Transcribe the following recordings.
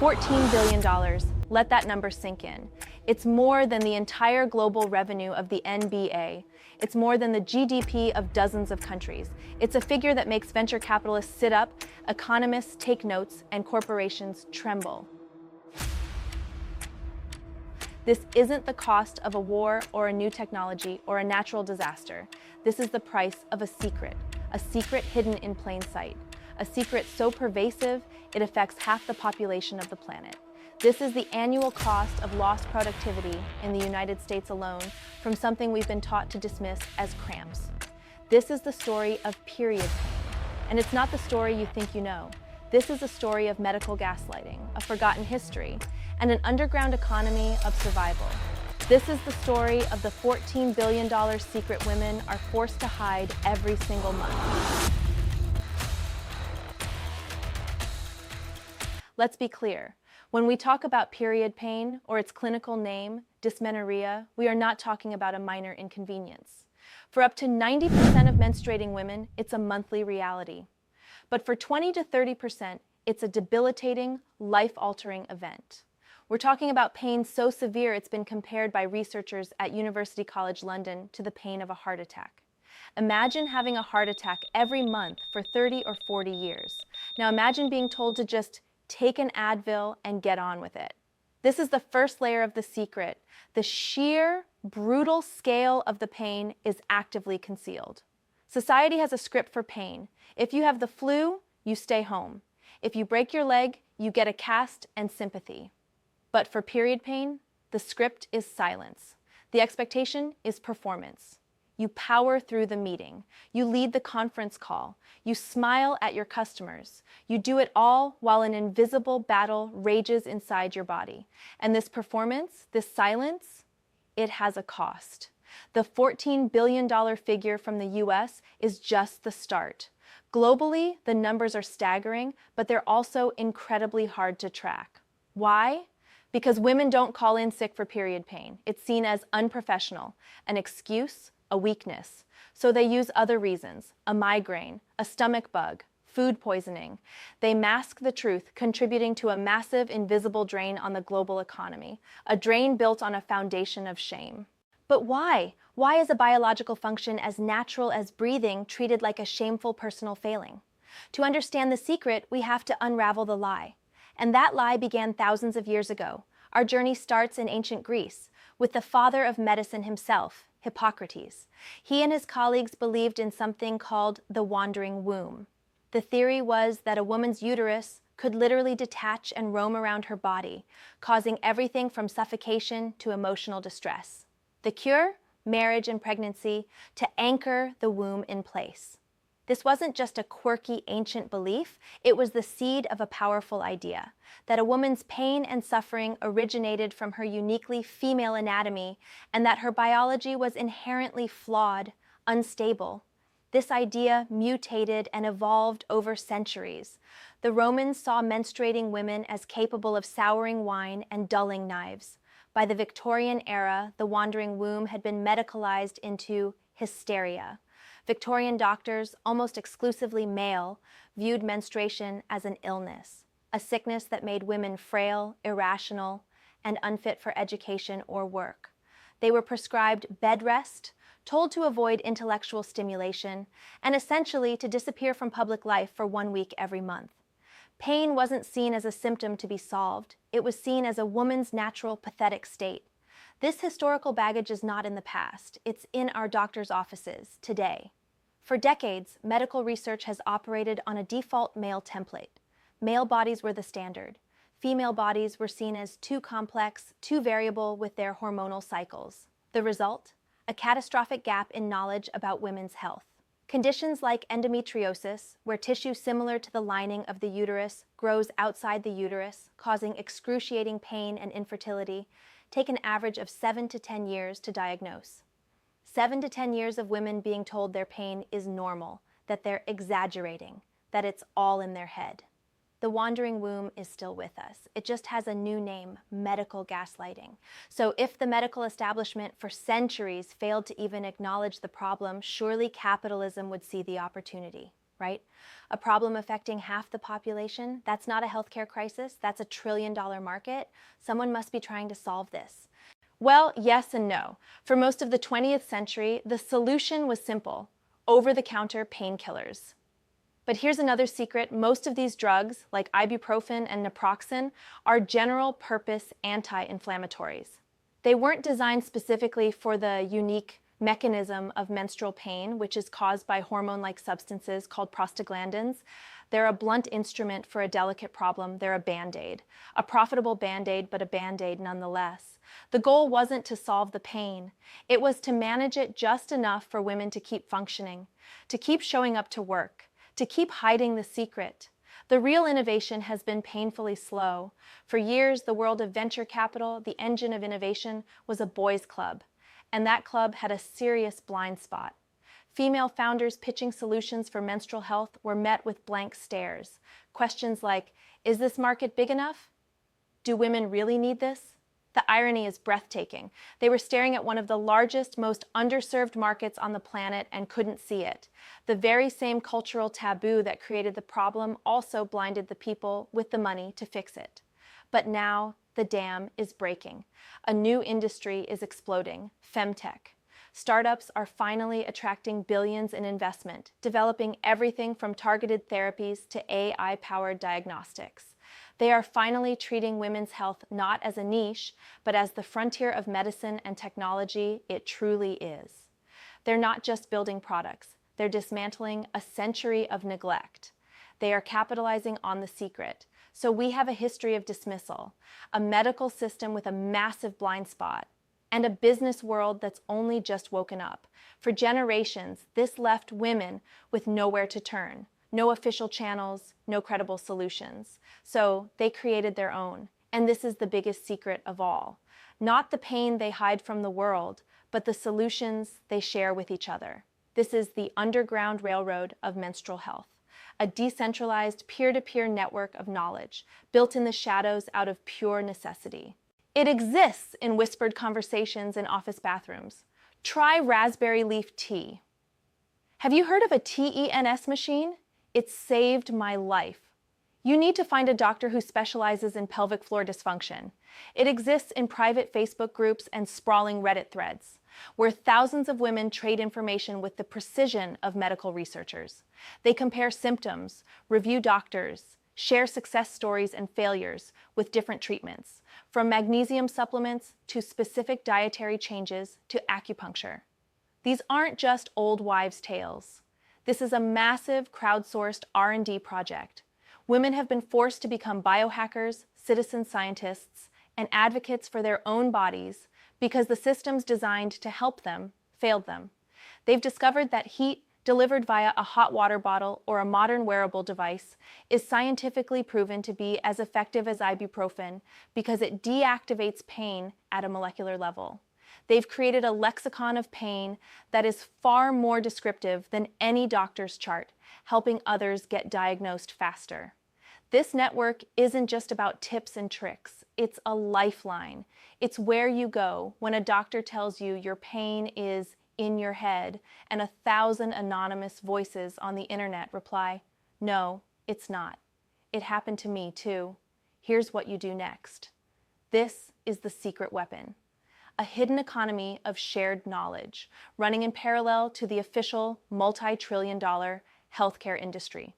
$14 billion. Let that number sink in. It's more than the entire global revenue of the NBA. It's more than the GDP of dozens of countries. It's a figure that makes venture capitalists sit up, economists take notes, and corporations tremble. This isn't the cost of a war or a new technology or a natural disaster. This is the price of a secret hidden in plain sight, a secret so pervasive it affects half the population of the planet. This is the annual cost of lost productivity in the United States alone from something we've been taught to dismiss as cramps. This is the story of period pain, and it's not the story you think you know. This is a story of medical gaslighting, a forgotten history, and an underground economy of survival. This is the story of the $14 billion secret women are forced to hide every single month. Let's be clear. When we talk about period pain, or its clinical name, dysmenorrhea, we are not talking about a minor inconvenience. For up to 90% of menstruating women, it's a monthly reality. But for 20 to 30%, it's a debilitating, life-altering event. We're talking about pain so severe it's been compared by researchers at University College London to the pain of a heart attack. Imagine having a heart attack every month for 30 or 40 years. Now imagine being told to just take an Advil and get on with it. This is the first layer of the secret. The sheer, brutal scale of the pain is actively concealed. Society has a script for pain. If you have the flu, you stay home. If you break your leg, you get a cast and sympathy. But for period pain, the script is silence. The expectation is performance. You power through the meeting. You lead the conference call. You smile at your customers. You do it all while an invisible battle rages inside your body. And this performance, this silence, it has a cost. The $14 billion figure from the US is just the start. Globally, the numbers are staggering, but they're also incredibly hard to track. Why? Because women don't call in sick for period pain. It's seen as unprofessional, an excuse, a weakness. So they use other reasons, a migraine, a stomach bug, food poisoning. They mask the truth, contributing to a massive invisible drain on the global economy, a drain built on a foundation of shame. But why? Why is a biological function as natural as breathing treated like a shameful personal failing? To understand the secret, we have to unravel the lie. And that lie began thousands of years ago. Our journey starts in ancient Greece, with the father of medicine himself, Hippocrates. He and his colleagues believed in something called the wandering womb. The theory was that a woman's uterus could literally detach and roam around her body, causing everything from suffocation to emotional distress. The cure? Marriage and pregnancy, to anchor the womb in place. This wasn't just a quirky ancient belief, it was the seed of a powerful idea, that a woman's pain and suffering originated from her uniquely female anatomy, and that her biology was inherently flawed, unstable. This idea mutated and evolved over centuries. The Romans saw menstruating women as capable of souring wine and dulling knives. By the Victorian era, the wandering womb had been medicalized into hysteria. Victorian doctors, almost exclusively male, viewed menstruation as an illness, a sickness that made women frail, irrational, and unfit for education or work. They were prescribed bed rest, told to avoid intellectual stimulation, and essentially to disappear from public life for 1 week every month. Pain wasn't seen as a symptom to be solved. It was seen as a woman's natural, pathetic state. This historical baggage is not in the past. It's in our doctors' offices today. For decades, medical research has operated on a default male template. Male bodies were the standard. Female bodies were seen as too complex, too variable with their hormonal cycles. The result? A catastrophic gap in knowledge about women's health. Conditions like endometriosis, where tissue similar to the lining of the uterus grows outside the uterus, causing excruciating pain and infertility, take an average of 7 to 10 years to diagnose. 7 to 10 years of women being told their pain is normal, that they're exaggerating, that it's all in their head. The wandering womb is still with us. It just has a new name, medical gaslighting. So if the medical establishment for centuries failed to even acknowledge the problem, surely capitalism would see the opportunity, right? A problem affecting half the population, that's not a healthcare crisis, that's a trillion-dollar market. Someone must be trying to solve this. Well, yes and no. For most of the 20th century, the solution was simple: over-the-counter painkillers. But here's another secret: most of these drugs, like ibuprofen and naproxen, are general-purpose anti-inflammatories. They weren't designed specifically for the unique mechanism of menstrual pain, which is caused by hormone-like substances called prostaglandins. They're a blunt instrument for a delicate problem. They're a Band-Aid. A profitable Band-Aid, but a Band-Aid nonetheless. The goal wasn't to solve the pain. It was to manage it just enough for women to keep functioning, to keep showing up to work, to keep hiding the secret. The real innovation has been painfully slow. For years, the world of venture capital, the engine of innovation, was a boys' club. And that club had a serious blind spot. Female founders pitching solutions for menstrual health were met with blank stares. Questions like, is this market big enough? Do women really need this? The irony is breathtaking. They were staring at one of the largest, most underserved markets on the planet and couldn't see it. The very same cultural taboo that created the problem also blinded the people with the money to fix it. But now, the dam is breaking. A new industry is exploding: femtech. Startups are finally attracting billions in investment, developing everything from targeted therapies to AI-powered diagnostics. They are finally treating women's health not as a niche, but as the frontier of medicine and technology it truly is. They're not just building products, they're dismantling a century of neglect. They are capitalizing on the secret. So we have a history of dismissal, a medical system with a massive blind spot, and a business world that's only just woken up. For generations, this left women with nowhere to turn, no official channels, no credible solutions. So they created their own, and this is the biggest secret of all. Not the pain they hide from the world, but the solutions they share with each other. This is the Underground Railroad of menstrual health, a decentralized peer-to-peer network of knowledge, built in the shadows out of pure necessity. It exists in whispered conversations in office bathrooms. Try raspberry leaf tea. Have you heard of a TENS machine? It saved my life. You need to find a doctor who specializes in pelvic floor dysfunction. It exists in private Facebook groups and sprawling Reddit threads, where thousands of women trade information with the precision of medical researchers. They compare symptoms, review doctors, share success stories and failures with different treatments, from magnesium supplements to specific dietary changes to acupuncture. These aren't just old wives' tales. This is a massive crowdsourced R&D project. Women have been forced to become biohackers, citizen scientists, and advocates for their own bodies because the systems designed to help them failed them. They've discovered that heat delivered via a hot water bottle or a modern wearable device is scientifically proven to be as effective as ibuprofen because it deactivates pain at a molecular level. They've created a lexicon of pain that is far more descriptive than any doctor's chart, helping others get diagnosed faster. This network isn't just about tips and tricks. It's a lifeline. It's where you go when a doctor tells you your pain is in your head and 1,000 anonymous voices on the internet reply, "No, it's not. It happened to me too. Here's what you do next." This is the secret weapon. A hidden economy of shared knowledge, running in parallel to the official multi-trillion-dollar healthcare industry.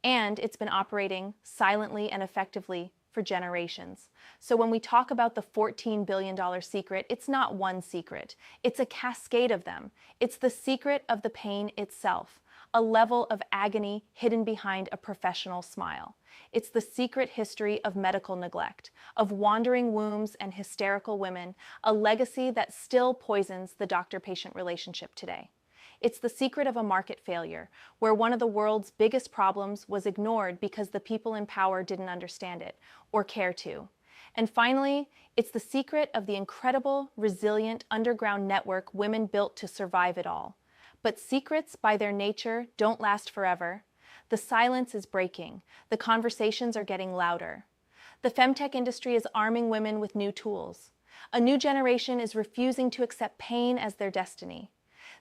And it's been operating silently and effectively for generations. So when we talk about the $14 billion secret, it's not one secret. It's a cascade of them. It's the secret of the pain itself, a level of agony hidden behind a professional smile. It's the secret history of medical neglect, of wandering wombs and hysterical women, a legacy that still poisons the doctor-patient relationship today. It's the secret of a market failure, where one of the world's biggest problems was ignored because the people in power didn't understand it or care to. And finally, it's the secret of the incredible, resilient underground network women built to survive it all. But secrets, by their nature, don't last forever. The silence is breaking. The conversations are getting louder. The femtech industry is arming women with new tools. A new generation is refusing to accept pain as their destiny.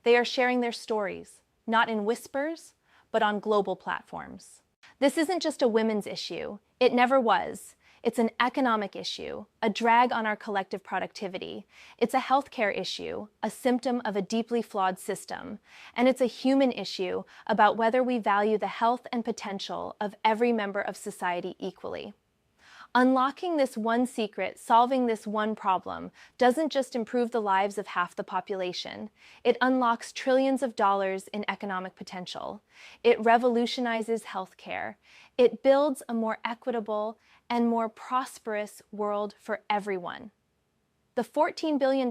They are sharing their stories, not in whispers, but on global platforms. This isn't just a women's issue. It never was. It's an economic issue, a drag on our collective productivity. It's a healthcare issue, a symptom of a deeply flawed system. And it's a human issue about whether we value the health and potential of every member of society equally. Unlocking this one secret, solving this one problem, doesn't just improve the lives of half the population. It unlocks trillions of dollars in economic potential. It revolutionizes healthcare. It builds a more equitable and more prosperous world for everyone. The $14 billion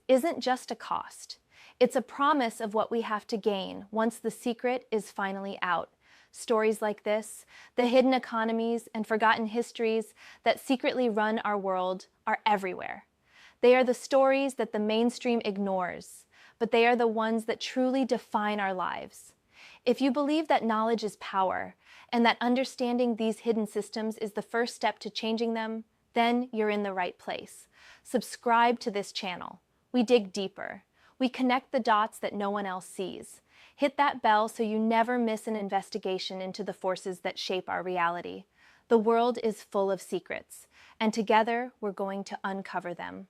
isn't just a cost. It's a promise of what we have to gain once the secret is finally out. Stories like this, the hidden economies and forgotten histories that secretly run our world, are everywhere. They are the stories that the mainstream ignores, but they are the ones that truly define our lives. If you believe that knowledge is power, and that understanding these hidden systems is the first step to changing them, then you're in the right place. Subscribe to this channel. We dig deeper. We connect the dots that no one else sees. Hit that bell so you never miss an investigation into the forces that shape our reality. The world is full of secrets, and together we're going to uncover them.